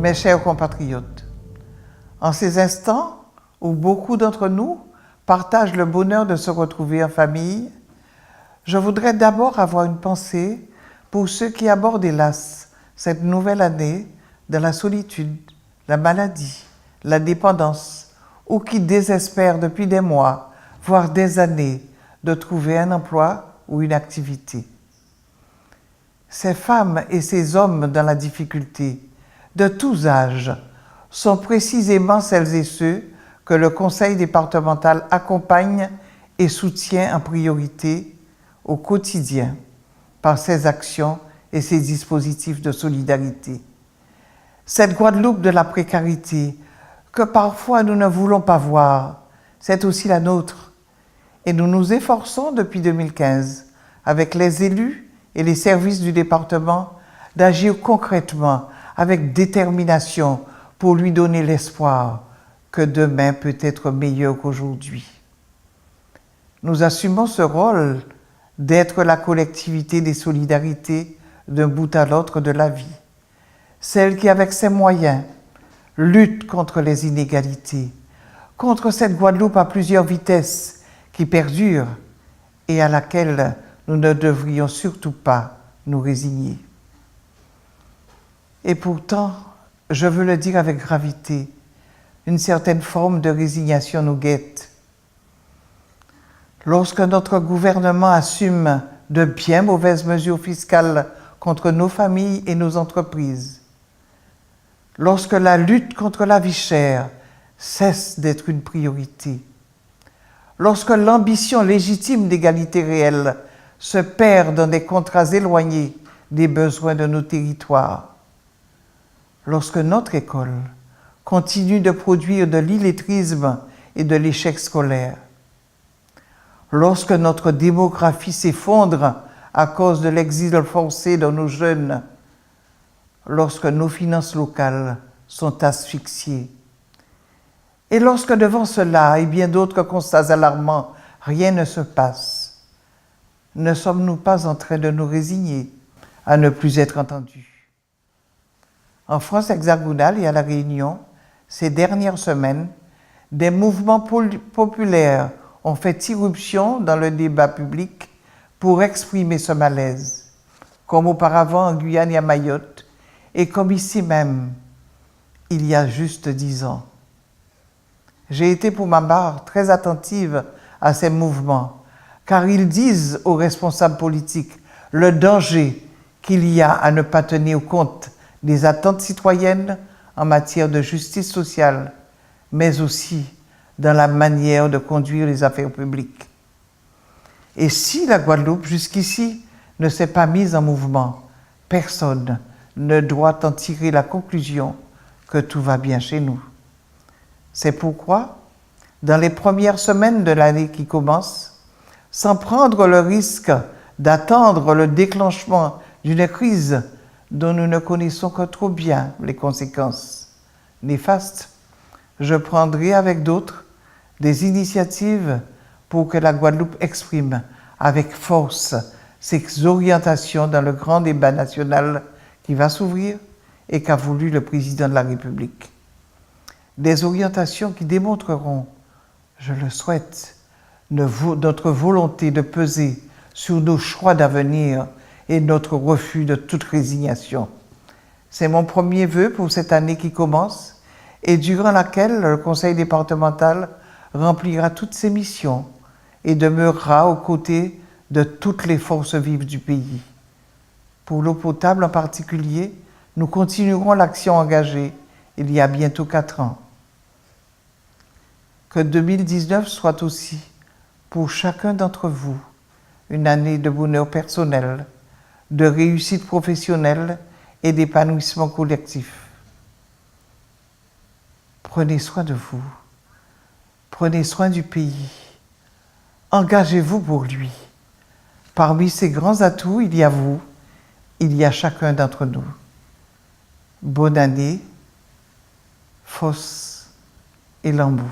Mes chers compatriotes, en ces instants où beaucoup d'entre nous partagent le bonheur de se retrouver en famille, je voudrais d'abord avoir une pensée pour ceux qui abordent, hélas, cette nouvelle année de la solitude, la maladie, la dépendance, ou qui désespèrent depuis des mois, voire des années, de trouver un emploi ou une activité. Ces femmes et ces hommes dans la difficulté, de tous âges, sont précisément celles et ceux que le Conseil départemental accompagne et soutient en priorité au quotidien par ses actions et ses dispositifs de solidarité. Cette Guadeloupe de la précarité que parfois nous ne voulons pas voir, c'est aussi la nôtre. Et nous nous efforçons depuis 2015, avec les élus et les services du département, d'agir concrètement, avec détermination, pour lui donner l'espoir que demain peut être meilleur qu'aujourd'hui. Nous assumons ce rôle d'être la collectivité des solidarités d'un bout à l'autre de la vie, celle qui, avec ses moyens, lutte contre les inégalités, contre cette Guadeloupe à plusieurs vitesses qui perdure et à laquelle nous ne devrions surtout pas nous résigner. Et pourtant, je veux le dire avec gravité, une certaine forme de résignation nous guette. Lorsque notre gouvernement assume de bien mauvaises mesures fiscales contre nos familles et nos entreprises, lorsque la lutte contre la vie chère cesse d'être une priorité, lorsque l'ambition légitime d'égalité réelle se perd dans des contrats éloignés des besoins de nos territoires, lorsque notre école continue de produire de l'illettrisme et de l'échec scolaire, lorsque notre démographie s'effondre à cause de l'exil forcé de nos jeunes, lorsque nos finances locales sont asphyxiées, et lorsque devant cela et bien d'autres constats alarmants, rien ne se passe, ne sommes-nous pas en train de nous résigner à ne plus être entendus? En France hexagonale et à La Réunion, ces dernières semaines, des mouvements populaires ont fait irruption dans le débat public pour exprimer ce malaise, comme auparavant en Guyane et à Mayotte, et comme ici même, il y a juste 10 ans. J'ai été pour ma part très attentive à ces mouvements, car ils disent aux responsables politiques le danger qu'il y a à ne pas tenir compte des attentes citoyennes en matière de justice sociale, mais aussi dans la manière de conduire les affaires publiques. Et si la Guadeloupe, jusqu'ici, ne s'est pas mise en mouvement, personne ne doit en tirer la conclusion que tout va bien chez nous. C'est pourquoi, dans les premières semaines de l'année qui commence, sans prendre le risque d'attendre le déclenchement d'une crise dont nous ne connaissons que trop bien les conséquences néfastes, je prendrai avec d'autres des initiatives pour que la Guadeloupe exprime avec force ses orientations dans le grand débat national qui va s'ouvrir et qu'a voulu le président de la République. Des orientations qui démontreront, je le souhaite, notre volonté de peser sur nos choix d'avenir et notre refus de toute résignation. C'est mon premier vœu pour cette année qui commence et durant laquelle le Conseil départemental remplira toutes ses missions et demeurera aux côtés de toutes les forces vives du pays. Pour l'eau potable en particulier, nous continuerons l'action engagée il y a bientôt 4 ans. Que 2019 soit aussi, pour chacun d'entre vous, une année de bonheur personnel, de réussite professionnelle et d'épanouissement collectif. Prenez soin de vous, prenez soin du pays, engagez-vous pour lui. Parmi ces grands atouts, il y a vous, il y a chacun d'entre nous. Bonne année, Foss et Lambou.